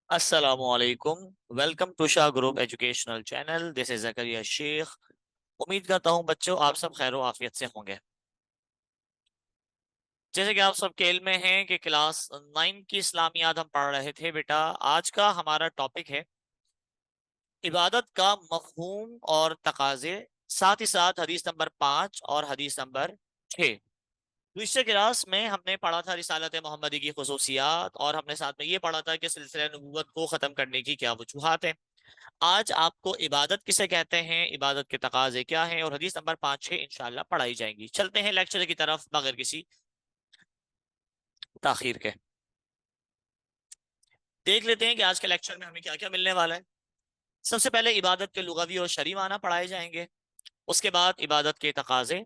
السلام علیکم. Welcome to Shah group educational channel. This is Zakariya Sheikh. امید کرتا ہوں بچوں آپ سب خیر و عافیت سے ہوں گے. جیسے کہ آپ سب کے علم میں ہیں کہ کلاس 9 کی اسلامیات ہم پڑھ رہے تھے بیٹا. آج کا ہمارا ٹاپک ہے عبادت کا مفہوم اور تقاضے، ساتھ ہی ساتھ حدیث نمبر 5 اور حدیث نمبر 6. گزشتہ کلاس میں ہم نے پڑھا تھا رسالت محمدی کی خصوصیات، اور ہم نے ساتھ میں یہ پڑھا تھا کہ سلسلہ نبوت کو ختم کرنے کی کیا وجوہات ہیں. آج آپ کو عبادت کسے کہتے ہیں، عبادت کے تقاضے کیا ہیں، اور حدیث نمبر 5-6 انشاءاللہ پڑھائی جائیں گی. چلتے ہیں لیکچر کی طرف بغیر کسی تاخیر کے. دیکھ لیتے ہیں کہ آج کے لیکچر میں ہمیں کیا کیا ملنے والا ہے. سب سے پہلے عبادت کے لغوی اور شرعی معنی پڑھائے جائیں گے. اس کے بعد عبادت کے تقاضے.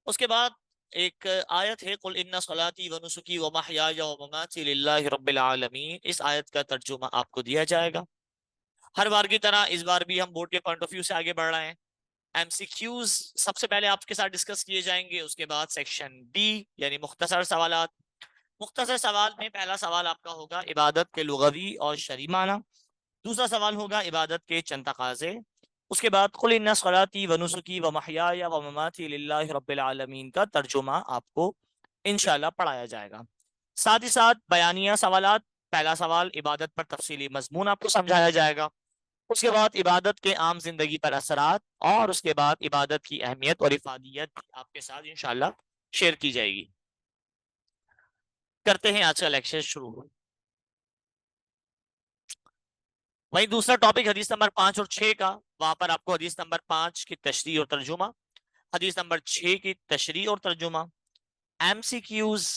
اس کے بعد ایک آیت ہے قل ان صلاتی و نسکی و محیای و مماتی للہ رب العالمین. اس آیت کا ترجمہ آپ کو دیا جائے گا. ہر بار کی طرح اس بار بھی ہم بورڈ کے پوائنٹ آف ویو سے آگے بڑھ رہے ہیں. ایم سی کیوز سب سے پہلے آپ کے ساتھ ڈسکس کیے جائیں گے. اس کے بعد سیکشن ڈی یعنی مختصر سوالات. مختصر سوال میں پہلا سوال آپ کا ہوگا عبادت کے لغوی اور شرعی معنی. دوسرا سوال ہوگا عبادت کے چند تقاضے. اس کے بعد قل ان صلاتی و نسکی و محیای و مماتی للہ رب العالمین کا ترجمہ آپ کو انشاءاللہ پڑھایا جائے گا. ساتھ ہی ساتھ بیانیہ سوالات. پہلا سوال عبادت پر تفصیلی مضمون آپ کو سمجھایا جائے گا. اس کے بعد عبادت کے عام زندگی پر اثرات، اور اس کے بعد عبادت کی اہمیت اور افادیت آپ کے ساتھ انشاءاللہ شیئر کی جائے گی. کرتے ہیں آج کا لیکچر شروع. وہیں دوسرا ٹاپک حدیث نمبر 5 اور 6 کا. وہاں پر آپ کو حدیث نمبر 5 کی تشریح اور ترجمہ، حدیث نمبر 6 کی تشریح اور ترجمہ، ایم سی کیوز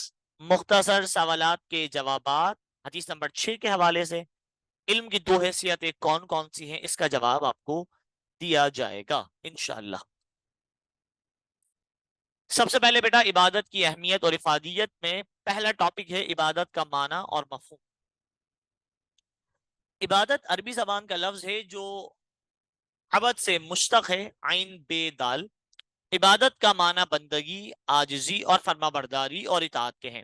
مختصر سوالات کے جوابات حدیث نمبر 6 کے حوالے سے، علم کی دو حیثیتیں کون کون سی ہیں اس کا جواب آپ کو دیا جائے گا انشاءاللہ. سب سے پہلے بیٹا عبادت کی اہمیت اور افادیت میں پہلا ٹاپک ہے عبادت کا معنی اور مفہوم. عبادت عربی زبان کا لفظ ہے جو عبد سے مشتق ہے، عین بے دال. عبادت کا معنی بندگی، عاجزی اور فرما برداری اور اطاعت کے ہیں.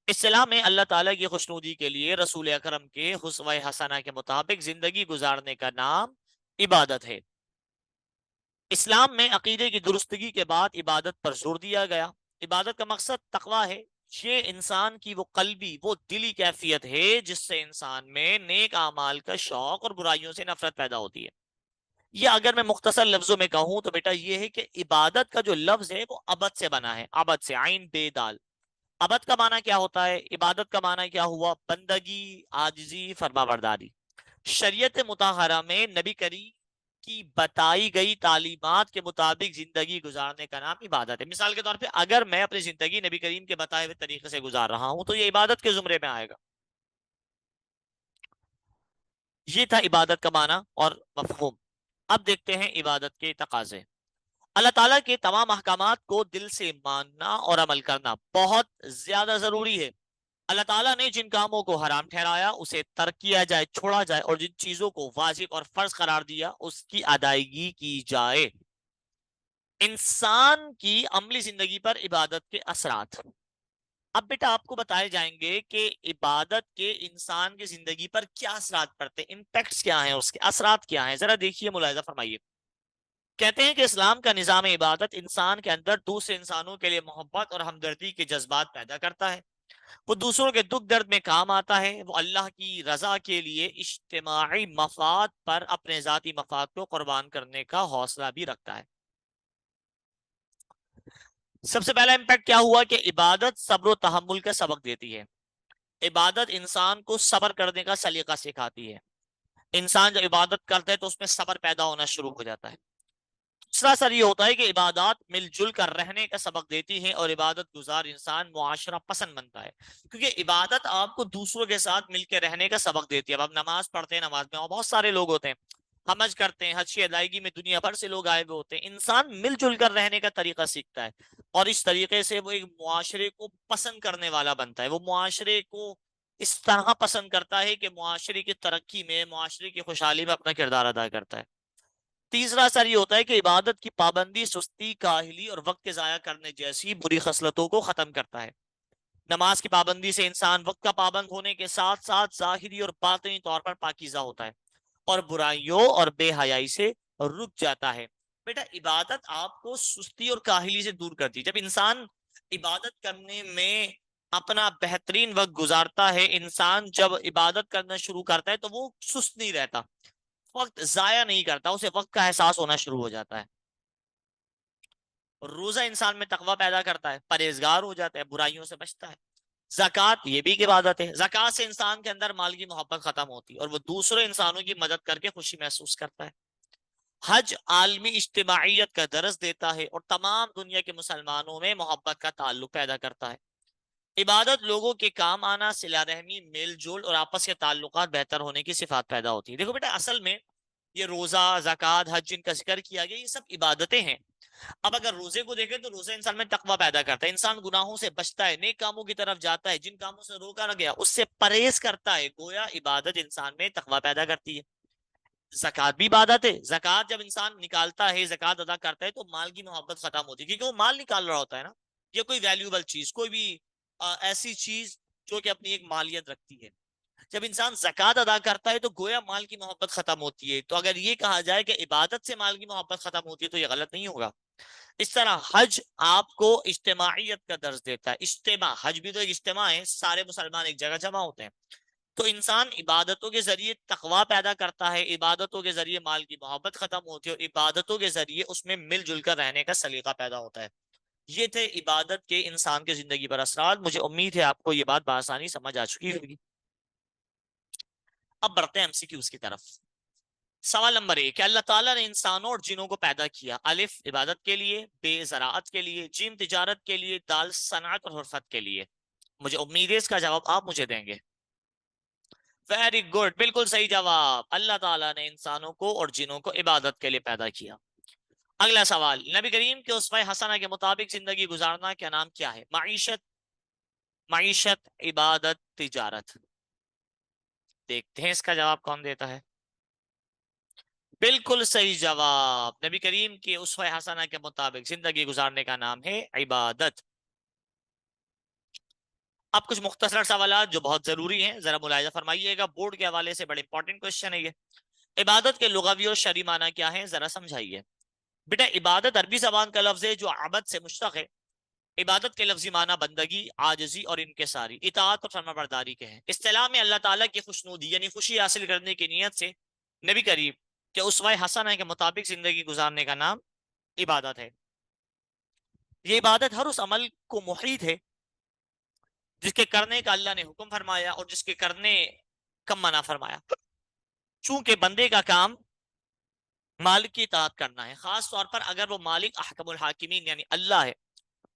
اصطلاح میں اللہ تعالیٰ کی خوشنودی کے لیے رسول اکرم کے اسوہ حسنہ کے مطابق زندگی گزارنے کا نام عبادت ہے. اسلام میں عقیدے کی درستگی کے بعد عبادت پر زور دیا گیا. عبادت کا مقصد تقوی ہے. یہ انسان کی وہ قلبی، وہ دلی کیفیت ہے جس سے انسان میں نیک اعمال کا شوق اور برائیوں سے نفرت پیدا ہوتی ہے. یہ اگر میں مختصر لفظوں میں کہوں تو بیٹا یہ ہے کہ عبادت کا جو لفظ ہے وہ عبد سے بنا ہے. عبد سے، عین بے دال. عبد کا معنی کیا ہوتا ہے؟ عبادت کا معنی کیا ہوا؟ بندگی، عاجزی، فرما برداری. شریعت مطہرہ میں نبی کریم کی بتائی گئی تعلیمات کے مطابق زندگی گزارنے کا نام عبادت ہے. مثال کے طور پہ اگر میں اپنی زندگی نبی کریم کے بتائے ہوئے طریقے سے گزار رہا ہوں تو یہ عبادت کے زمرے میں آئے گا. یہ تھا عبادت کا معنی اور مفہوم. اب دیکھتے ہیں عبادت کے تقاضے. اللہ تعالیٰ کے تمام احکامات کو دل سے ماننا اور عمل کرنا بہت زیادہ ضروری ہے. اللہ تعالیٰ نے جن کاموں کو حرام ٹھہرایا اسے ترک کیا جائے، چھوڑا جائے، اور جن چیزوں کو واجب اور فرض قرار دیا اس کی ادائیگی کی جائے. انسان کی عملی زندگی پر عبادت کے اثرات. اب بیٹا آپ کو بتائے جائیں گے کہ عبادت کے انسان کی زندگی پر کیا اثرات پڑتے ہیں، امپیکٹس کیا ہیں، اس کے اثرات کیا ہیں. ذرا دیکھیے، ملاحظہ فرمائیے. کہتے ہیں کہ اسلام کا نظام عبادت انسان کے اندر دوسرے انسانوں کے لیے محبت اور ہمدردی کے جذبات پیدا کرتا ہے. وہ دوسروں کے دکھ درد میں کام آتا ہے. وہ اللہ کی رضا کے لیے اجتماعی مفاد پر اپنے ذاتی مفاد کو قربان کرنے کا حوصلہ بھی رکھتا ہے. سب سے پہلا امپیکٹ کیا ہوا کہ عبادت صبر و تحمل کا سبق دیتی ہے. عبادت انسان کو صبر کرنے کا سلیقہ سکھاتی ہے. انسان جب عبادت کرتا ہے تو اس میں صبر پیدا ہونا شروع ہو جاتا ہے. دوسرا اثر یہ ہوتا ہے کہ عبادات مل جل کر رہنے کا سبق دیتی ہیں، اور عبادت گزار انسان معاشرہ پسند بنتا ہے. کیونکہ عبادت آپ کو دوسروں کے ساتھ مل کے رہنے کا سبق دیتی ہے. اب آپ نماز پڑھتے ہیں، نماز میں بہت سارے لوگ ہوتے ہیں. ہم حج کرتے ہیں، حج کی ادائیگی میں دنیا بھر سے لوگ آئے ہوئے ہوتے ہیں. انسان مل جل کر رہنے کا طریقہ سیکھتا ہے، اور اس طریقے سے وہ ایک معاشرے کو پسند کرنے والا بنتا ہے. وہ معاشرے کو اس طرح پسند کرتا ہے کہ معاشرے کی ترقی میں، معاشرے کی خوشحالی میں اپنا کردار ادا کرتا ہے. تیسرا اثر یہ ہوتا ہے کہ عبادت کی پابندی سستی، کاہلی اور وقت ضائع کرنے جیسی بری خصلتوں کو ختم کرتا ہے. نماز کی پابندی سے انسان وقت کا پابند ہونے کے ساتھ ساتھ ظاہری اور باطنی طور پر پاکیزہ ہوتا ہے اور برائیوں اور بے حیائی سے رک جاتا ہے۔ بیٹا عبادت آپ کو سستی اور کاہلی سے دور کرتی ہے۔ جب انسان عبادت کرنے میں اپنا بہترین وقت گزارتا ہے، انسان جب عبادت کرنا شروع کرتا ہے تو وہ سست نہیں رہتا، وقت ضائع نہیں کرتا، اسے وقت کا احساس ہونا شروع ہو جاتا ہے۔ روزہ انسان میں تقوی پیدا کرتا ہے، پرہیزگار ہو جاتا ہے، برائیوں سے بچتا ہے۔ زکوٰۃ یہ بھی ایک عبادت ہے، زکوٰۃ سے انسان کے اندر مال کی محبت ختم ہوتی ہے اور وہ دوسرے انسانوں کی مدد کر کے خوشی محسوس کرتا ہے۔ حج عالمی اجتماعیت کا درس دیتا ہے اور تمام دنیا کے مسلمانوں میں محبت کا تعلق پیدا کرتا ہے۔ عبادت لوگوں کے کام آنا، صلہ رحمی، میل جول اور آپس کے تعلقات بہتر ہونے کی صفات پیدا ہوتی ہے۔ دیکھو بیٹا اصل میں یہ روزہ، زکوٰۃ، حج جن کا ذکر کیا گیا یہ سب عبادتیں ہیں۔ اب اگر روزے کو دیکھیں تو روزہ انسان میں تقوی پیدا کرتا ہے، انسان گناہوں سے بچتا ہے، نیک کاموں کی طرف جاتا ہے، جن کاموں سے روکا نہ گیا اس سے پرہیز کرتا ہے، گویا عبادت انسان میں تقوی پیدا کرتی ہے۔ زکوٰۃ بھی عبادت ہے، زکوٰۃ جب انسان نکالتا ہے، زکوٰۃ ادا کرتا ہے تو مال کی محبت ختم ہوتی ہے، کیونکہ وہ مال نکال رہا ہوتا ہے نا، یہ کوئی ویلیوبل چیز، کوئی بھی ایسی چیز جو کہ اپنی ایک مالیت رکھتی ہے۔ جب انسان زکوٰۃ ادا کرتا ہے تو گویا مال کی محبت ختم ہوتی ہے۔ تو اگر یہ کہا جائے کہ عبادت سے مال کی محبت ختم ہوتی ہے تو یہ غلط نہیں ہوگا۔ اس طرح حج آپ کو اجتماعیت کا درس دیتا ہے۔ اجتماع، حج بھی تو ایک اجتماع ہے، سارے مسلمان ایک جگہ جمع ہوتے ہیں۔ تو انسان عبادتوں کے ذریعے تقوی پیدا کرتا ہے، عبادتوں کے ذریعے مال کی محبت ختم ہوتی ہے اور عبادتوں کے ذریعے اس میں مل جل کر رہنے کا سلیقہ پیدا ہوتا ہے۔ یہ تھے عبادت کے انسان کی زندگی پر اثرات۔ مجھے امید ہے آپ کو یہ بات بآسانی سمجھ آ چکی ہوگی۔ اب بڑھتے ہیں ایم سی کیوز کی طرف۔ سوال نمبر 1 کہ اللہ تعالیٰ نے انسانوں اور جنوں کو پیدا کیا؟ الف عبادت کے لیے، بے زراعت کے لیے، جیم تجارت کے لیے، دال صنعت اور حرفت کے لیے۔ مجھے امید ہے اس کا جواب آپ مجھے دیں گے۔ ویری گڈ، بالکل صحیح جواب۔ اللہ تعالیٰ نے انسانوں کو اور جنوں کو عبادت کے لیے پیدا کیا۔ اگلا سوال، نبی کریم کے اسوہ حسنہ کے مطابق زندگی گزارنا کا نام کیا ہے؟ معیشت، عبادت، تجارت۔ دیکھتے ہیں اس کا جواب کون دیتا ہے۔ بالکل صحیح جواب، نبی کریم کے اسوہ حسنہ کے مطابق زندگی گزارنے کا نام ہے عبادت۔ اب کچھ مختصر سوالات جو بہت ضروری ہیں، ذرا ملاحظہ فرمائیے گا، بورڈ کے حوالے سے بڑے امپورٹنٹ کوشچن ہے یہ۔ عبادت کے لغوی اور شرعی معنی کیا ہے، ذرا سمجھائیے۔ بیٹا عبادت عربی زبان کا لفظ ہے جو عبد سے مشتق ہے۔ عبادت کے لفظی معنی بندگی، عاجزی اور انکساری، اطاعت اور فرما برداری کے ہیں۔ اصطلاح میں اللہ تعالیٰ کی خوشنودی یعنی خوشی حاصل کرنے کی نیت سے نبی کریم کہ اسوہ حسنہ کے مطابق زندگی گزارنے کا نام عبادت ہے۔ یہ عبادت ہر اس عمل کو محیط ہے جس کے کرنے کا اللہ نے حکم فرمایا اور جس کے کرنے کا منع فرمایا۔ چونکہ بندے کا کام مالک کی اطاعت کرنا ہے، خاص طور پر اگر وہ مالک احکم الحاکمین یعنی اللہ ہے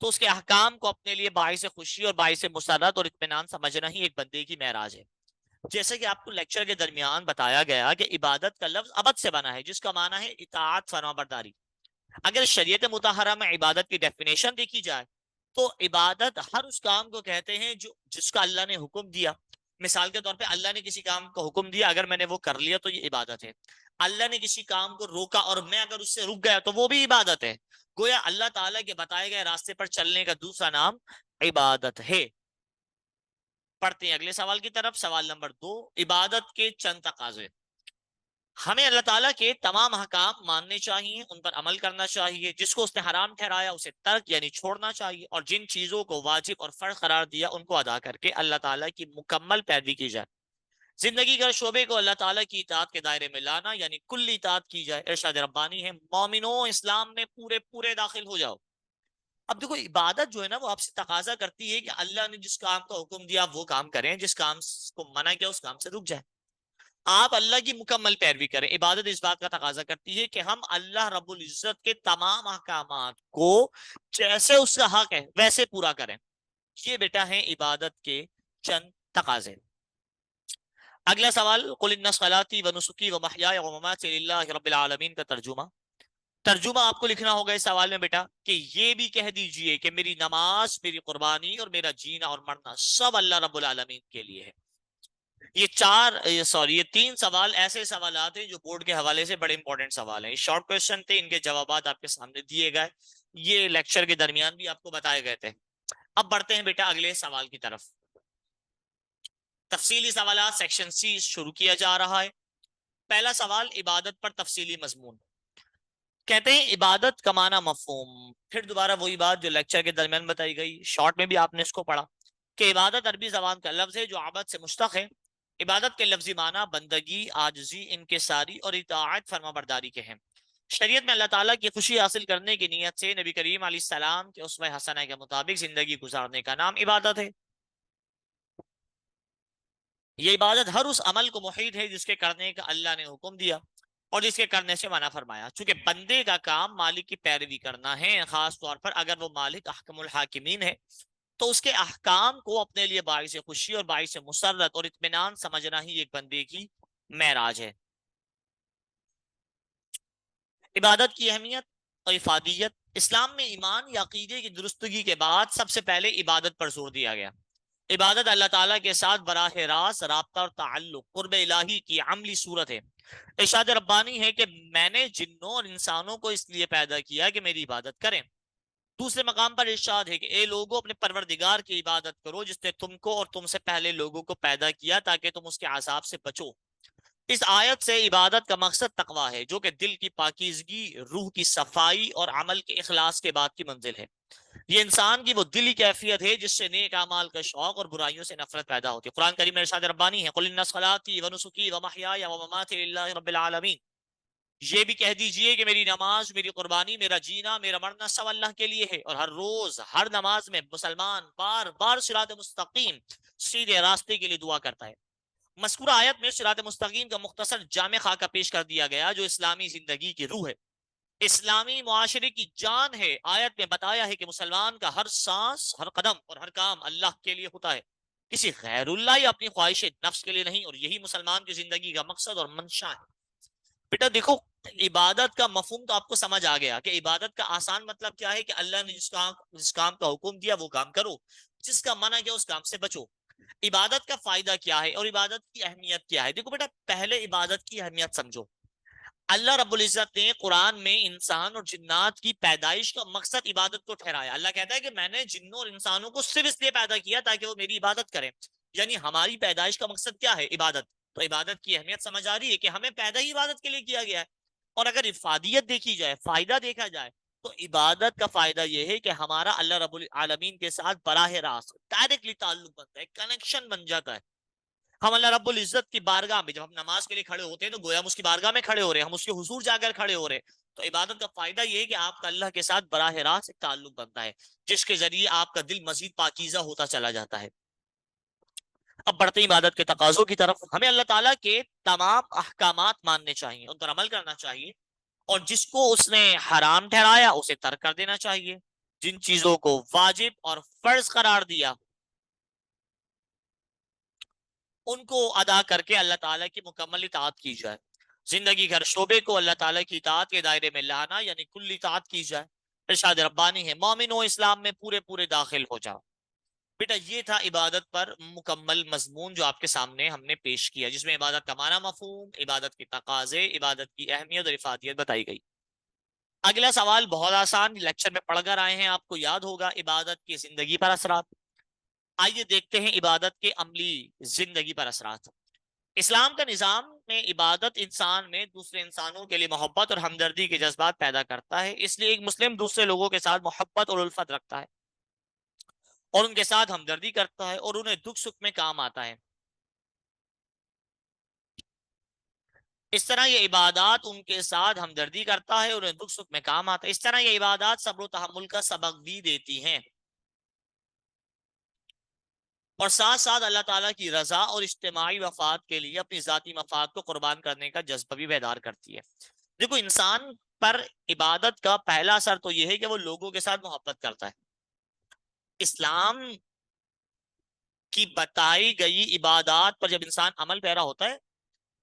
تو اس کے احکام کو اپنے لیے باعث خوشی اور باعث مسرت اور اطمینان سمجھنا ہی ایک بندے کی معراج ہے۔ جیسے کہ آپ کو لیکچر کے درمیان بتایا گیا کہ عبادت کا لفظ عبد سے بنا ہے جس کا معنی ہے اطاعت، فرما برداری۔ اگر شریعت مطہرہ میں عبادت کی ڈیفینیشن دیکھی جائے تو عبادت ہر اس کام کو کہتے ہیں جو جس کا اللہ نے حکم دیا۔ مثال کے طور پہ اللہ نے کسی کام کو حکم دیا، اگر میں نے وہ کر لیا تو یہ عبادت ہے۔ اللہ نے کسی کام کو روکا اور میں اگر اس سے رک گیا تو وہ بھی عبادت ہے۔ گویا اللہ تعالیٰ کے بتائے گئے راستے پر چلنے کا دوسرا نام عبادت ہے۔ پڑھتے ہیں اگلے سوال کی طرف۔ سوال نمبر 2، عبادت کے چند تقاضے۔ ہمیں اللہ تعالیٰ کے تمام احکام ماننے چاہیے، ان پر عمل کرنا چاہیے، جس کو اس نے حرام ٹھہرایا اسے ترک یعنی چھوڑنا چاہیے، اور جن چیزوں کو واجب اور فرض قرار دیا ان کو ادا کر کے اللہ تعالیٰ کی مکمل پیروی کی جائے۔ زندگی کے شعبے کو اللہ تعالیٰ کی اطاعت کے دائرے میں لانا یعنی کلی اطاعت کی جائے۔ ارشاد ربانی ہے مومنوں اسلام میں پورے پورے داخل ہو جاؤ۔ اب دیکھو عبادت جو ہے نا وہ آپ سے تقاضا کرتی ہے کہ اللہ نے جس کام کا حکم دیا وہ کام کریں، جس کام کو منع کیا اس کام سے رک جائے، آپ اللہ کی مکمل پیروی کریں۔ عبادت اس بات کا تقاضا کرتی ہے کہ ہم اللہ رب العزت کے تمام احکامات کو جیسے اس کا حق ہے ویسے پورا کریں۔ یہ بیٹا ہے عبادت کے چند تقاضے۔ اگلا سوال، قل ان صلاتی و نسکی و محیای و مماتی للہ رب العالمین کا ترجمہ آپ کو لکھنا ہوگا اس سوال میں بیٹا کہ یہ بھی کہہ دیجئے کہ میری نماز، میری قربانی اور میرا جینا اور مرنا سب اللہ رب العالمین کے لیے ہے۔ یہ تین سوال ایسے سوالات ہیں جو بورڈ کے حوالے سے بڑے امپورٹنٹ سوال ہیں۔ شارٹ کوسچن تھے، ان کے جوابات آپ کے سامنے دیے گئے، یہ لیکچر کے درمیان بھی آپ کو بتائے گئے تھے۔ اب بڑھتے ہیں بیٹا اگلے سوال کی طرف. تفصیلی سوالات سیکشن سی شروع کیا جا رہا ہے. پہلا سوال عبادت پر تفصیلی مضمون. کہتے ہیں عبادت کا معنی مفہوم. پھر دوبارہ وہی بات جو لیکچر کے درمیان بتائی گئی, شارٹ میں بھی آپ نے اس کو پڑھا کہ عبادت عربی زبان کا لفظ ہے جو عبادت سے مشتق ہے. عبادت کے لفظی معنی بندگی, عاجزی, انکساری اور اطاعت فرما برداری کے ہیں. شریعت میں اللہ تعالیٰ کی خوشی حاصل کرنے کی نیت سے نبی کریم علیہ السلام کے اسوہ حسنہ کے مطابق زندگی گزارنے کا نام عبادت ہے. یہ عبادت ہر اس عمل کو محیط ہے جس کے کرنے کا اللہ نے حکم دیا اور جس کے کرنے سے منع فرمایا. چونکہ بندے کا کام مالک کی پیروی کرنا ہے, خاص طور پر اگر وہ مالک احکم الحاکمین ہے تو اس کے احکام کو اپنے لیے باعث خوشی اور باعث مسرت اور اطمینان سمجھنا ہی ایک بندے کی معراج ہے. عبادت کی اہمیت اور افادیت. اسلام میں ایمان یا عقیدے کی درستگی کے بعد سب سے پہلے عبادت پر زور دیا گیا. عبادت اللہ تعالیٰ کے ساتھ براہ راست رابطہ اور تعلق, قرب الہی کی عملی صورت ہے. ارشاد ربانی ہے کہ میں نے جنوں اور انسانوں کو اس لیے پیدا کیا کہ میری عبادت کریں. دوسرے مقام پر ارشاد ہے کہ اے لوگوں اپنے پروردگار کی عبادت کرو جس نے تم کو اور تم سے پہلے لوگوں کو پیدا کیا تاکہ تم اس کے عذاب سے بچو. اس آیت سے عبادت کا مقصد تقوی ہے جو کہ دل کی پاکیزگی, روح کی صفائی اور عمل کے اخلاص کے بعد کی منزل ہے. یہ انسان کی وہ دلی کیفیت ہے جس سے نیک اعمال کا شوق اور برائیوں سے نفرت پیدا ہوتی ہے. قرآن کریم میں ارشاد ربانی ہے قل ان صلاتي ونسكي ومحياي ومماتي لله رب العالمین. یہ بھی کہہ دیجئے کہ میری نماز, میری قربانی, میرا جینا, میرا مرنا سب اللہ کے لیے ہے. اور ہر روز ہر نماز میں مسلمان بار بار صراط مستقیم, سیدھے راستے کے لیے دعا کرتا ہے. مذکورہ آیت میں صراط مستقیم کا مختصر جامع خاکہ پیش کر دیا گیا جو اسلامی زندگی کی روح ہے, اسلامی معاشرے کی جان ہے. آیت میں بتایا ہے کہ مسلمان کا ہر سانس, ہر قدم اور ہر کام اللہ کے لیے ہوتا ہے, کسی غیر اللہ یا اپنی خواہش نفس کے لیے نہیں. اور یہی مسلمان کی زندگی کا مقصد اور منشا ہے. بیٹا دیکھو, عبادت کا مفہوم تو آپ کو سمجھ آ گیا کہ عبادت کا آسان مطلب کیا ہے کہ اللہ نے جس کام کا حکم دیا وہ کام کرو, جس کا منع کیا اس کام سے بچو. عبادت کا فائدہ کیا ہے اور عبادت کی اہمیت کیا ہے؟ دیکھو بیٹا, پہلے عبادت کی اہمیت سمجھو. اللہ رب العزت نے قرآن میں انسان اور جنات کی پیدائش کا مقصد عبادت کو ٹھہرایا. اللہ کہتا ہے کہ میں نے جنوں اور انسانوں کو صرف اس لیے پیدا کیا تاکہ وہ میری عبادت کریں. یعنی ہماری پیدائش کا مقصد کیا ہے؟ عبادت. تو عبادت کی اہمیت سمجھ آ رہی ہے کہ ہمیں پیدا ہی عبادت کے لیے کیا گیا ہے. اور اگر افادیت دیکھی جائے, فائدہ دیکھا جائے, تو عبادت کا فائدہ یہ ہے کہ ہمارا اللہ رب العالمین کے ساتھ براہ راست ڈائریکٹلی تعلق بنتا ہے, کنیکشن بن جاتا ہے. ہم اللہ رب العزت کی بارگاہ میں جب ہم نماز کے لیے کھڑے ہوتے ہیں تو گویا ہم اس کی بارگاہ میں کھڑے ہو رہے ہیں, ہم اس کے حضور جا کر کھڑے ہو رہے ہیں. تو عبادت کا فائدہ یہ ہے کہ آپ کا اللہ کے ساتھ براہ راست ایک تعلق بنتا ہے جس کے ذریعے آپ کا دل مزید پاکیزہ ہوتا چلا جاتا ہے. اب بڑھتے ہیں عبادت کے تقاضوں کی طرف. ہمیں اللہ تعالیٰ کے تمام احکامات ماننے چاہیے, ان پر عمل کرنا چاہیے, اور جس کو اس نے حرام ٹھہرایا اسے ترک کر دینا چاہیے. جن چیزوں کو واجب اور فرض قرار دیا ان کو ادا کر کے اللہ تعالیٰ کی مکمل اطاعت کی جائے. زندگی کے ہر شعبے کو اللہ تعالیٰ کی اطاعت کے دائرے میں لانا یعنی کل اطاعت کی جائے. ارشاد ربانی ہے مومنو اسلام میں پورے پورے داخل ہو جاؤ. بیٹا یہ تھا عبادت پر مکمل مضمون جو آپ کے سامنے ہم نے پیش کیا, جس میں عبادت کا معنی مفہوم, عبادت کے تقاضے, عبادت کی اہمیت اور افادیت بتائی گئی. اگلا سوال بہت آسان, لیکچر میں پڑھ کر آئے ہیں, آپ کو یاد ہوگا, عبادت کی زندگی پر اثرات. آئیے دیکھتے ہیں عبادت کے عملی زندگی پر اثرات. اسلام کا نظام میں عبادت انسان میں دوسرے انسانوں کے لیے محبت اور ہمدردی کے جذبات پیدا کرتا ہے. اس لیے ایک مسلم دوسرے لوگوں کے ساتھ محبت اور الفت رکھتا ہے اور ان کے ساتھ ہمدردی کرتا ہے اور انہیں دکھ سکھ میں کام آتا ہے. اس طرح یہ عبادات ان کے ساتھ ہمدردی کرتا ہے اور انہیں دکھ سکھ میں کام آتا ہے. اس طرح یہ عبادات صبر و تحمل کا سبق بھی دیتی ہیں اور ساتھ ساتھ اللہ تعالیٰ کی رضا اور اجتماعی مفاد کے لیے اپنی ذاتی مفاد کو قربان کرنے کا جذبہ بھی بیدار کرتی ہے. دیکھو, انسان پر عبادت کا پہلا اثر تو یہ ہے کہ وہ لوگوں کے ساتھ محبت کرتا ہے. اسلام کی بتائی گئی عبادات پر جب انسان عمل پیرا ہوتا ہے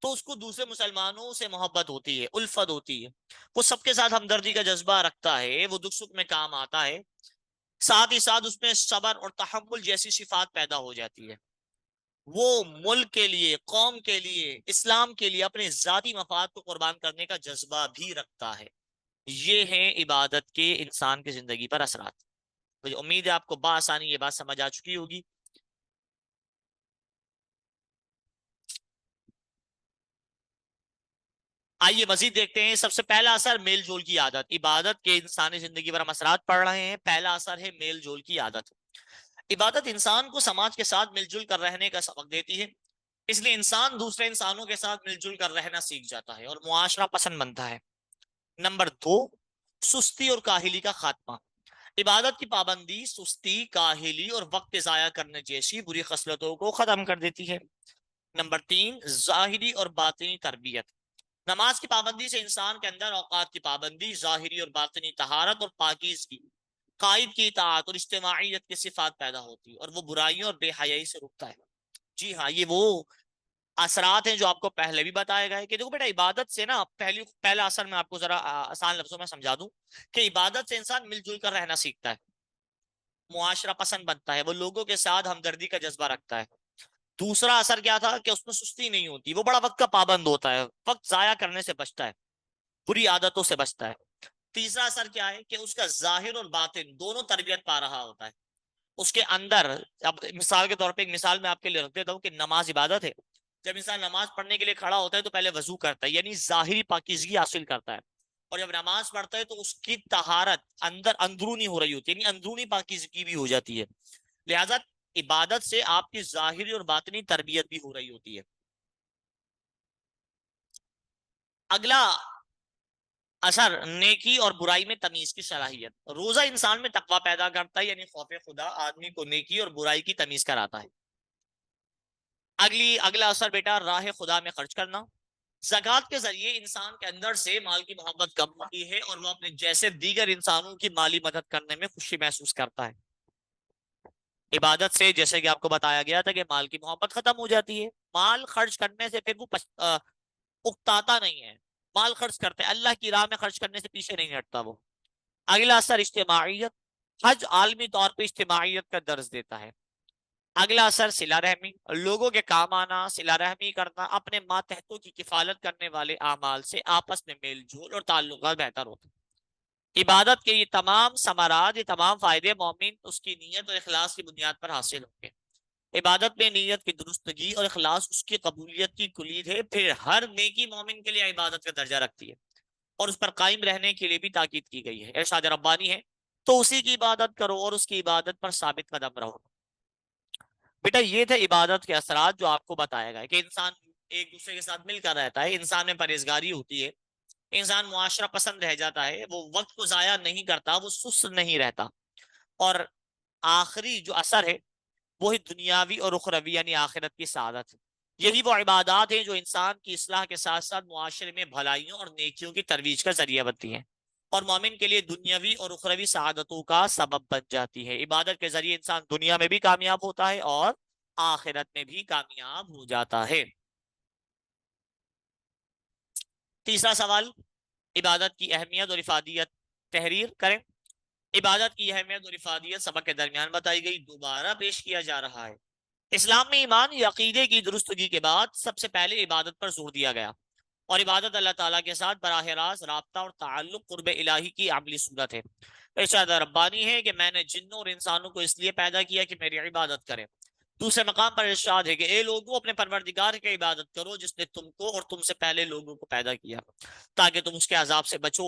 تو اس کو دوسرے مسلمانوں سے محبت ہوتی ہے, الفت ہوتی ہے, وہ سب کے ساتھ ہمدردی کا جذبہ رکھتا ہے, وہ دکھ سکھ میں کام آتا ہے. ساتھ ہی ساتھ اس میں صبر اور تحمل جیسی صفات پیدا ہو جاتی ہے. وہ ملک کے لیے, قوم کے لیے, اسلام کے لیے اپنے ذاتی مفاد کو قربان کرنے کا جذبہ بھی رکھتا ہے. یہ ہیں عبادت کے انسان کی زندگی پر اثرات. مجھے امید ہے آپ کو بآسانی یہ بات سمجھ آ چکی ہوگی۔ آئیے مزید دیکھتے ہیں۔ سب سے پہلا اثر میل جول کی عادت، عبادت کے انسانی زندگی پر ہم اثرات پڑ رہے ہیں۔ پہلا اثر ہے میل جول کی عادت۔ عبادت انسان کو سماج کے ساتھ مل جل کر رہنے کا سبق دیتی ہے، اس لیے انسان دوسرے انسانوں کے ساتھ مل جل کر رہنا سیکھ جاتا ہے اور معاشرہ پسند بنتا ہے۔ نمبر دو، سستی اور کاہلی کا خاتمہ۔ عبادت کی پابندی سستی، کاہلی اور وقت ضائع کرنے جیسی بری خصلتوں کو ختم کر دیتی ہے۔ نمبر تین، ظاہری اور باطنی تربیت۔ نماز کی پابندی سے انسان کے اندر اوقات کی پابندی، ظاہری اور باطنی طہارت اور پاکیزگی، قائد کی اطاعت اور اجتماعیت کی صفات پیدا ہوتی ہے اور وہ برائیوں اور بے حیائی سے رکتا ہے۔ جی ہاں، یہ وہ اثرات ہیں جو آپ کو پہلے بھی بتائے گئے کہ دیکھو بیٹا، عبادت سے نا پہلا اثر میں آپ کو ذرا آسان لفظوں میں سمجھا دوں کہ عبادت سے انسان مل جل کر رہنا سیکھتا ہے، معاشرہ پسند بنتا ہے، وہ لوگوں کے ساتھ ہمدردی کا جذبہ رکھتا ہے۔ دوسرا اثر کیا تھا کہ اس میں سستی نہیں ہوتی، وہ بڑا وقت کا پابند ہوتا ہے، وقت ضائع کرنے سے بچتا ہے، بری عادتوں سے بچتا ہے۔ تیسرا اثر کیا ہے کہ اس کا ظاہر اور باطن دونوں تربیت پا رہا ہوتا ہے، اس کے اندر۔ اب مثال کے طور پہ ایک مثال میں آپ کے لیے رکھ دیتا ہوں کہ نماز عبادت ہے۔ جب انسان نماز پڑھنے کے لیے کھڑا ہوتا ہے تو پہلے وضو کرتا ہے، یعنی ظاہری پاکیزگی حاصل کرتا ہے، اور جب نماز پڑھتا ہے تو اس کی طہارت اندرونی ہو رہی ہوتی ہے، یعنی اندرونی پاکیزگی بھی ہو جاتی ہے۔ لہذا عبادت سے آپ کی ظاہری اور باطنی تربیت بھی ہو رہی ہوتی ہے۔ اگلا اثر، نیکی اور برائی میں تمیز کی صلاحیت۔ روزہ انسان میں تقوی پیدا کرتا ہے، یعنی خوف خدا آدمی کو نیکی اور برائی کی تمیز کراتا ہے۔ اگلا اثر بیٹا، راہ خدا میں خرچ کرنا۔ زکوٰۃ کے ذریعے انسان کے اندر سے مال کی محبت کم ہوتی ہے اور وہ اپنے جیسے دیگر انسانوں کی مالی مدد کرنے میں خوشی محسوس کرتا ہے۔ عبادت سے جیسے کہ آپ کو بتایا گیا تھا کہ مال کی محبت ختم ہو جاتی ہے، مال خرچ کرنے سے پھر وہ اکتاتا نہیں ہے، مال خرچ کرتے اللہ کی راہ میں خرچ کرنے سے پیچھے نہیں ہٹتا وہ۔ اگلا اثر، اجتماعیت۔ حج عالمی طور پہ اجتماعیت کا درس دیتا ہے۔ اگلا اثر، صلہ رحمی۔ لوگوں کے کام آنا، صلہ رحمی کرنا، اپنے ماتحتوں کی کفالت کرنے والے اعمال سے آپس میں میل جول اور تعلقات بہتر ہوتے ہیں۔ عبادت کے یہ تمام ثمرات، یہ تمام فائدے مومن اس کی نیت اور اخلاص کی بنیاد پر حاصل ہوں گے۔ عبادت میں نیت کی درستگی اور اخلاص اس کی قبولیت کی کلید ہے، پھر ہر نیکی مومن کے لیے عبادت کا درجہ رکھتی ہے اور اس پر قائم رہنے کے لیے بھی تاکید کی گئی ہے۔ ارشاد ربانی ہے، تو اسی کی عبادت کرو اور اس کی عبادت پر ثابت قدم رہو۔ بیٹا یہ تھے عبادت کے اثرات جو آپ کو بتایا گیا کہ انسان ایک دوسرے کے ساتھ مل کر رہتا ہے، انسان میں پرہیزگاری ہوتی ہے، انسان معاشرہ پسند رہ جاتا ہے، وہ وقت کو ضائع نہیں کرتا، وہ سست نہیں رہتا، اور آخری جو اثر ہے وہی دنیاوی اور اخروی یعنی آخرت کی سعادت ہے۔ یہی وہ عبادات ہیں جو انسان کی اصلاح کے ساتھ ساتھ معاشرے میں بھلائیوں اور نیکیوں کی ترویج کا ذریعہ بنتی ہیں اور مومن کے لیے دنیاوی اور اخروی سعادتوں کا سبب بن جاتی ہے۔ عبادت کے ذریعے انسان دنیا میں بھی کامیاب ہوتا ہے اور آخرت میں بھی کامیاب ہو جاتا ہے۔ تیسرا سوال، عبادت کی اہمیت اور افادیت تحریر کریں۔ عبادت کی اہمیت اور افادیت سبق کے درمیان بتائی گئی، دوبارہ پیش کیا جا رہا ہے۔ اسلام میں ایمان یا عقیدے کی درستگی کے بعد سب سے پہلے عبادت پر زور دیا گیا، اور عبادت اللہ تعالیٰ کے ساتھ براہ راست رابطہ اور تعلق قرب الہی کی عملی صورت ہے۔ ارشاد ربانی ہے کہ میں نے جنوں اور انسانوں کو اس لیے پیدا کیا کہ میری عبادت کریں۔ دوسرے مقام پر ارشاد ہے کہ اے لوگوں، اپنے پروردگار کی عبادت کرو جس نے تم کو اور تم سے پہلے لوگوں کو پیدا کیا تاکہ تم اس کے عذاب سے بچو۔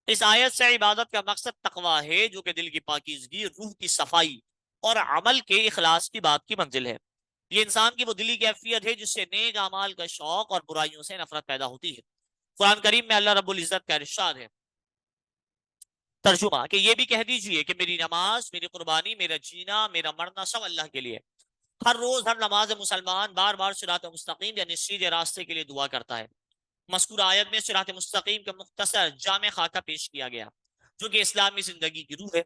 اس آیت سے عبادت کا مقصد تقوی ہے، جو کہ دل کی پاکیزگی، روح کی صفائی اور عمل کے اخلاص کی بات کی منزل ہے۔ یہ انسان کی وہ دلی کیفیت ہے جس سے نیک اعمال کا شوق اور برائیوں سے نفرت پیدا ہوتی ہے۔ قرآن کریم میں اللہ رب العزت کا ارشاد ہے، ترجمہ، کہ یہ بھی کہہ دیجئے کہ میری نماز، میری قربانی، میرا جینا، میرا مرنا سب اللہ کے لیے۔ ہر روز ہر نماز مسلمان بار بار صراط مستقیم یعنی سیدھے راستے کے لیے دعا کرتا ہے۔ مذکور آیت میں صراط مستقیم کا مختصر جامع خاکہ پیش کیا گیا جو کہ اسلامی زندگی کی روح ہے،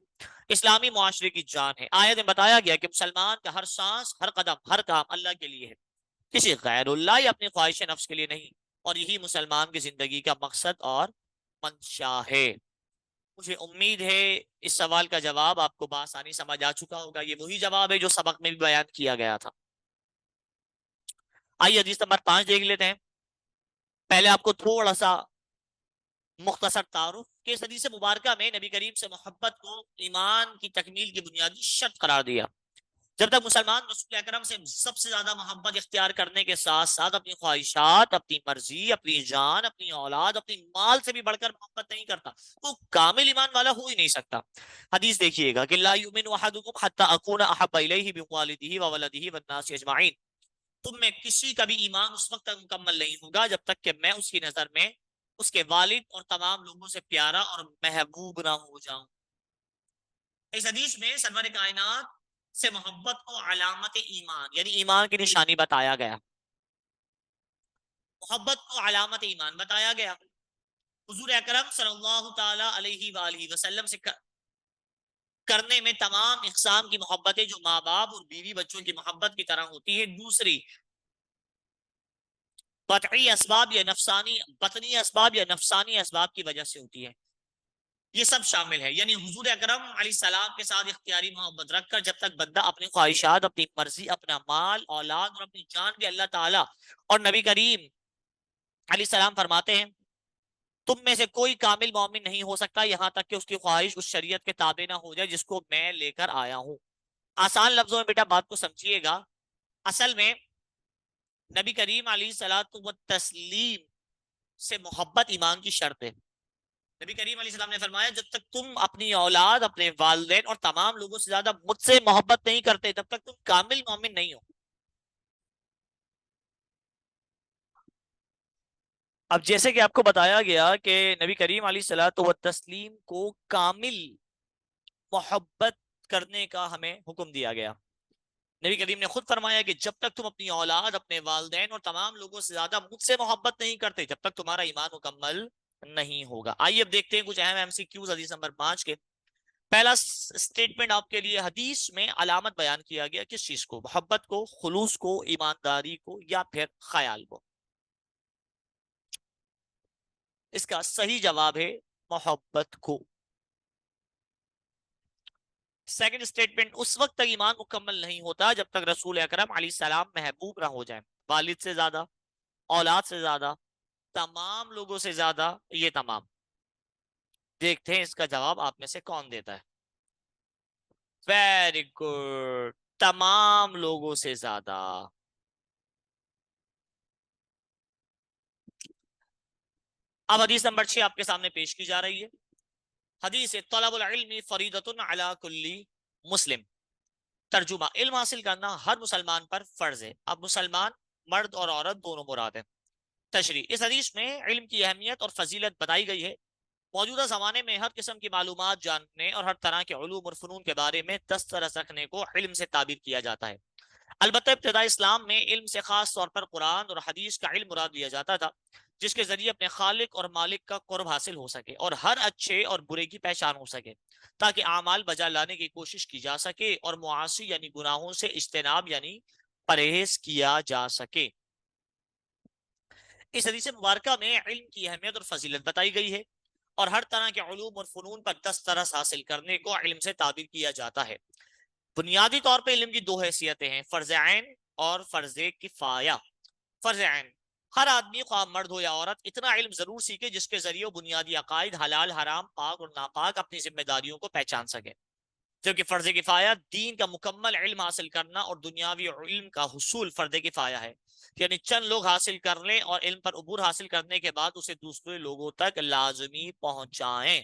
اسلامی معاشرے کی جان ہے۔ آیت میں بتایا گیا کہ مسلمان کا ہر سانس، ہر قدم، ہر کام اللہ کے لیے ہے، کسی غیر اللہ یا اپنی خواہش نفس کے لیے نہیں، اور یہی مسلمان کی زندگی کا مقصد اور منشا ہے۔ مجھے امید ہے اس سوال کا جواب آپ کو بآسانی سمجھ آ چکا ہوگا، یہ وہی جواب ہے جو سبق میں بھی بیان کیا گیا تھا۔ آئیے حدیث نمبر 5 دیکھ لیتے ہیں۔ پہلے آپ کو تھوڑا سا مختصر تعارف کہ اس حدیث مبارکہ میں نبی کریم سے محبت کو ایمان کی تکمیل کی بنیادی شرط قرار دیا. جب تک مسلمان رسول اکرم سے سب سے زیادہ محبت اختیار کرنے کے ساتھ ساتھ اپنی خواہشات، اپنی مرضی، اپنی جان، اپنی اولاد، اپنی مال سے بھی بڑھ کر محبت نہیں کرتا، وہ کامل ایمان والا ہو ہی نہیں سکتا. حدیث دیکھیے گا کہ لا یؤمن احدکم حتی اکون احب الیہ من والدہ وولدہ والناس اجمعین. تم میں کسی کا بھی ایمان اس وقت تک مکمل نہیں ہوگا جب تک کہ میں اس کی نظر میں اس کے والد اور تمام لوگوں سے پیارا اور محبوب نہ ہو جاؤں. اس حدیث میں سرور کائنات سے محبت کو علامت ایمان یعنی ایمان کی نشانی بتایا گیا. محبت کو علامت ایمان بتایا گیا. حضور اکرم صلی اللہ تعالی علیہ وآلہ وسلم سے کرنے میں تمام اقسام کی محبتیں جو ماں باپ اور بیوی بچوں کی محبت کی طرح ہوتی ہے، دوسری قطعی اسباب یا نفسانی بطنی اسباب یا نفسانی اسباب کی وجہ سے ہوتی ہے. یہ سب شامل ہے. یعنی حضور اکرم علیہ السلام کے ساتھ اختیاری محبت رکھ کر جب تک بندہ اپنی خواہشات، اپنی مرضی، اپنا مال، اولاد اور اپنی جان بھی اللہ تعالی اور نبی کریم علیہ السلام فرماتے ہیں تم میں سے کوئی کامل مومن نہیں ہو سکتا یہاں تک کہ اس کی خواہش اس شریعت کے تابع نہ ہو جائے جس کو میں لے کر آیا ہوں. آسان لفظوں میں بیٹا بات کو سمجھیے گا. اصل میں نبی کریم علیہ الصلوۃ والتسلیم سے محبت ایمان کی شرط ہے. نبی کریم علیہ السلام نے فرمایا جب تک تم اپنی اولاد، اپنے والدین اور تمام لوگوں سے زیادہ مجھ سے محبت نہیں کرتے تب تک تم کامل مومن نہیں ہو. اب جیسے کہ آپ کو بتایا گیا کہ نبی کریم علیہ الصلوۃ والتسلیم کو کامل محبت کرنے کا ہمیں حکم دیا گیا. نبی کریم نے خود فرمایا کہ جب تک تم اپنی اولاد، اپنے والدین اور تمام لوگوں سے زیادہ مجھ سے محبت نہیں کرتے جب تک تمہارا ایمان مکمل نہیں ہوگا. آئیے اب دیکھتے ہیں کچھ اہم ایم سی کیوز حدیث نمبر 5 کے. پہلا سٹیٹمنٹ آپ کے لیے، حدیث میں علامت بیان کیا گیا کس چیز کو؟ محبت کو، خلوص کو، ایمانداری کو یا پھر خیال کو؟ اس کا صحیح جواب ہے محبت کو. سیکنڈ سٹیٹمنٹ، اس وقت تک ایمان مکمل نہیں ہوتا جب تک رسول اکرم علیہ السلام محبوب نہ ہو جائیں، والد سے زیادہ، اولاد سے زیادہ، تمام لوگوں سے زیادہ. یہ تمام دیکھتے ہیں اس کا جواب آپ میں سے کون دیتا ہے. ویری گڈ، تمام لوگوں سے زیادہ. اب حدیث نمبر 6 آپ کے سامنے پیش کی جا رہی ہے. حدیث طلب العلم فریضۃ علی کل مسلم. ترجمہ، علم حاصل کرنا ہر مسلمان پر فرض ہے. اب مسلمان مرد اور عورت دونوں مراد ہیں. تشریح، اس حدیث میں علم کی اہمیت اور فضیلت بتائی گئی ہے. موجودہ زمانے میں ہر قسم کی معلومات جاننے اور ہر طرح کے علوم اور فنون کے بارے میں دسترس رکھنے کو علم سے تعبیر کیا جاتا ہے. البتہ ابتدائی اسلام میں علم سے خاص طور پر قرآن اور حدیث کا علم مراد لیا جاتا تھا جس کے ذریعے اپنے خالق اور مالک کا قرب حاصل ہو سکے اور ہر اچھے اور برے کی پہچان ہو سکے تاکہ اعمال بجا لانے کی کوشش کی جا سکے اور معاصی یعنی گناہوں سے اجتناب یعنی پرہیز کیا جا سکے. اس حدیث مبارکہ میں علم کی اہمیت اور فضیلت بتائی گئی ہے اور ہر طرح کے علوم اور فنون پر دسترس حاصل کرنے کو علم سے تعبیر کیا جاتا ہے. بنیادی طور پہ علم کی دو حیثیتیں ہیں، فرض عین اور فرض کفایہ. فرض عین، ہر آدمی خواہ مرد ہو یا عورت اتنا علم ضرور سیکھے جس کے ذریعے وہ بنیادی عقائد، حلال حرام، پاک اور ناپاک، اپنی ذمہ داریوں کو پہچان سکے. جبکہ فرض کفایہ دین کا مکمل علم حاصل کرنا اور دنیاوی علم کا حصول فرض کفایہ ہے، یعنی چند لوگ حاصل کر لیں اور علم پر عبور حاصل کرنے کے بعد اسے دوسرے لوگوں تک لازمی پہنچائیں.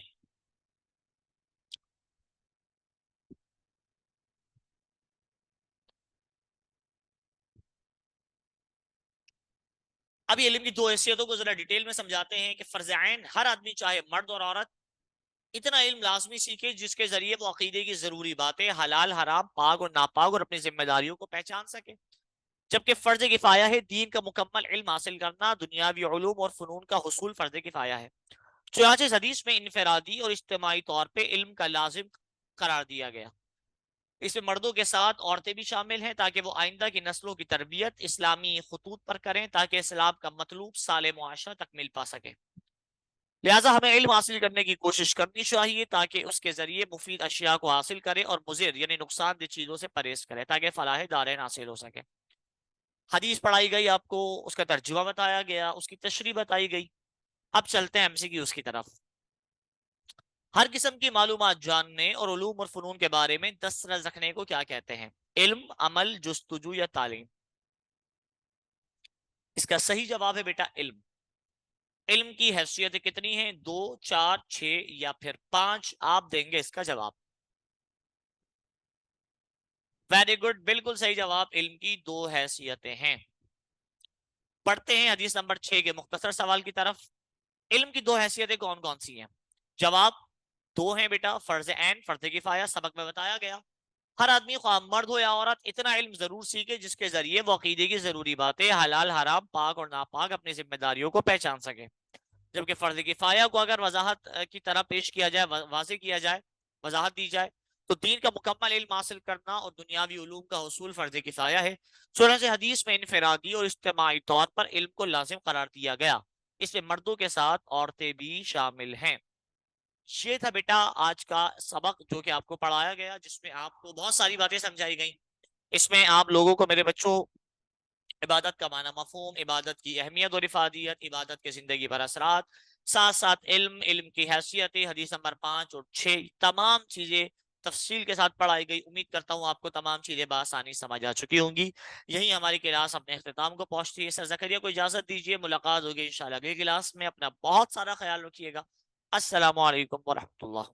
ابھی علم کی دو حیثیتوں کو ذرا ڈیٹیل میں سمجھاتے ہیں کہ فرض عین، ہر آدمی چاہے مرد اور عورت اتنا علم لازمی سیکھے جس کے ذریعے وہ عقیدے کی ضروری باتیں، حلال حرام، پاک اور ناپاک اور اپنی ذمہ داریوں کو پہچان سکے. جبکہ فرض کفایہ ہے دین کا مکمل علم حاصل کرنا، دنیاوی علوم اور فنون کا حصول فرض کفایہ ہے. چنانچہ اس حدیث میں انفرادی اور اجتماعی طور پہ علم کا لازم قرار دیا گیا. اس میں مردوں کے ساتھ عورتیں بھی شامل ہیں تاکہ وہ آئندہ کی نسلوں کی تربیت اسلامی خطوط پر کریں تاکہ اسلام کا مطلوب سال معاشرہ تکمیل پا سکے. لہٰذا ہمیں علم حاصل کرنے کی کوشش کرنی چاہیے تاکہ اس کے ذریعے مفید اشیاء کو حاصل کرے اور مضر یعنی نقصان دہ چیزوں سے پرہیز کرے تاکہ فلاح دارین حاصل ہو سکے. حدیث پڑھائی گئی آپ کو، اس کا ترجمہ بتایا گیا، اس کی تشریح بتائی گئی. اب چلتے ہیں ایم سی کیوز کی طرف. ہر قسم کی معلومات جاننے اور علوم اور فنون کے بارے میں دسترس رکھنے کو کیا کہتے ہیں؟ علم، عمل، جستجو یا تعلیم؟ اس کا صحیح جواب ہے بیٹا علم۔ علم کی حیثیتیں کتنی ہیں؟ 2، 4، 6 یا پھر 5؟ آپ دیں گے اس کا جواب۔ ویری گڈ، بالکل صحیح جواب، علم کی 2 حیثیتیں ہیں۔ پڑھتے ہیں حدیث نمبر 6 کے مختصر سوال کی طرف۔ علم کی 2 حیثیتیں کون کون سی ہیں؟ جواب 2 ہیں بیٹا، فرض عین، فرض کفایہ، سبق میں بتایا گیا۔ ہر آدمی خواہ مرد ہو یا عورت اتنا علم ضرور سیکھے جس کے ذریعے وہ عقیدے کی ضروری باتیں، حلال حرام، پاک اور ناپاک، اپنی ذمہ داریوں کو پہچان سکے۔ جبکہ فرض کفایہ کو اگر وضاحت کی طرح پیش کیا جائے، واضح کیا جائے، وضاحت دی جائے، تو دین کا مکمل علم حاصل کرنا اور دنیاوی علوم کا حصول فرض کفایہ ہے۔ چنانچہ حدیث میں انفرادی اور اجتماعی طور پر علم کو لازم قرار دیا گیا، اس میں مردوں کے ساتھ عورتیں بھی شامل ہیں۔ یہ تھا بیٹا آج کا سبق جو کہ آپ کو پڑھایا گیا، جس میں آپ کو بہت ساری باتیں سمجھائی گئیں۔ اس میں آپ لوگوں کو، میرے بچوں، عبادت کا معنی، مفہوم، عبادت کی اہمیت اور افادیت، عبادت کے زندگی پر اثرات، ساتھ ساتھ علم، علم کی حیثیت، حدیث نمبر 5 اور 6، تمام چیزیں تفصیل کے ساتھ پڑھائی گئی۔ امید کرتا ہوں آپ کو تمام چیزیں بآسانی سمجھ آ چکی ہوں گی۔ یہی ہماری کلاس اپنے اختتام کو پہنچتی ہے۔ سر زکریا کو اجازت دیجیے، ملاقات ہوگی انشاءاللہ اگلی کلاس میں۔ اپنا بہت سارا خیال رکھیے گا۔ السلام علیکم ورحمۃ اللہ۔